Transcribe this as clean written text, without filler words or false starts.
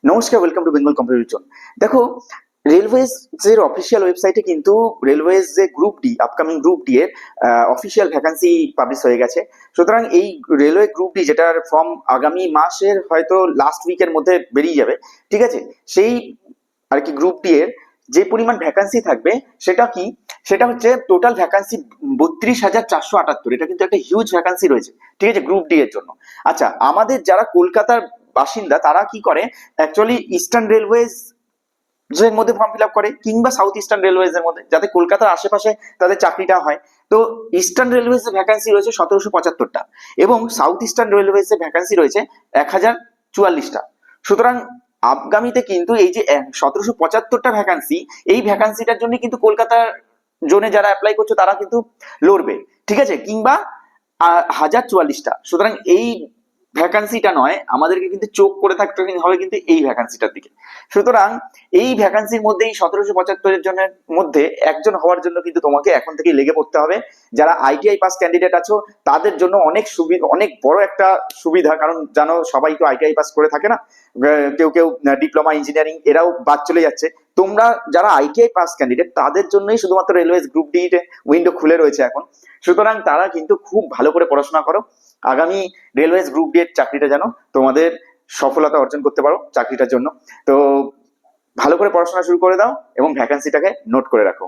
নমস্কার, welcome to Bengal computer zone. দেখো, railways এর অফিসিয়াল ওয়েবসাইটে কিন্তু রেলওয়েজ যে group D, upcoming group D এর অফিসিয়াল ভ্যাকান্সি পাবলিশ হয়ে গেছে। সুতরাং এই রেলওয়ে গ্রুপ ডি, যেটার ফর্ম আগামী মাসের হয়তো লাস্ট উইকের মধ্যে বেরিয়ে যাবে, ঠিক আছে, সেই আর কি গ্রুপ ডি এর যে পরিমাণ ভ্যাকান্সি থাকবে সেটা কি, সেটা হচ্ছে টোটাল ভ্যাকান্সি 32,478। এটা কিন্তু একটা হিউজ ভ্যাকান্সি রয়েছে, ঠিক আছে, গ্রুপ ডি এর জন্য। আচ্ছা, আমাদের যারা কলকাতার বাসিন্দা তারা কি করে, অ্যাকচুয়ালি ইস্টার্ন রেলওয়েজ এর মধ্যে ফর্ম ফিল আপ করে, কিংবা সাউথ ইস্টার্ন রেলওয়েজ এর মধ্যে, যাতে কলকাতার আশেপাশে তাদের চাকরিটা হয়। তো ইস্টার্ন রেলওয়েজ এর ভ্যাকান্সি রয়েছে 1775টা, এবং সাউথ ইস্টার্ন রেলওয়েজ এর ভ্যাকান্সি রয়েছে 1044টা। সুতরাং আগামীতে কিন্তু এই যে 1775টা ভ্যাকান্সি, এই ভ্যাকান্সিটার জন্য কিন্তু কলকাতার জোনে যারা অ্যাপ্লাই করছে তারা কিন্তু লড়বে, ঠিক আছে, কিংবা 1044টা। সুতরাং এই ভ্যাকান্সিটা নয়, আমাদেরকে কিন্তু চোখ করে থাকতে হবে কিন্তু এই ভ্যাকান্সিটার দিকে। সুতরাং এই ভ্যাকান্সির মধ্যে, এই 1775 জনের মধ্যে একজন হওয়ার জন্য কিন্তু তোমাকে এখন থেকেই লেগে পড়তে হবে। যারা আইটিআই পাস ক্যান্ডিডেট আছো তাদের জন্য অনেক সুবিধা, অনেক বড় একটা সুবিধা, কারণ জানো সবাই তো আইটিআই পাস করে থাকে না, কেউ কেউ ডিপ্লোমা ইঞ্জিনিয়ারিং, এরাও বাদ চলে যাচ্ছে। তোমরা যারা আইটিআই পাস ক্যান্ডিডেট তাদের জন্যই শুধুমাত্র রেলওয়েজ গ্রুপ ডি উইন্ডো খুলে রয়েছে এখন। সুতরাং তারা কিন্তু খুব ভালো করে পড়াশোনা করো, আগামী রেলওয়েজ গ্রুপ ডি এর চাকরিটা যেন তোমাদের সফলতা অর্জন করতে পারো চাকরিটার জন্য। তো ভালো করে পড়াশোনা শুরু করে দাও এবং ভ্যাকান্সিটাকে নোট করে রাখো।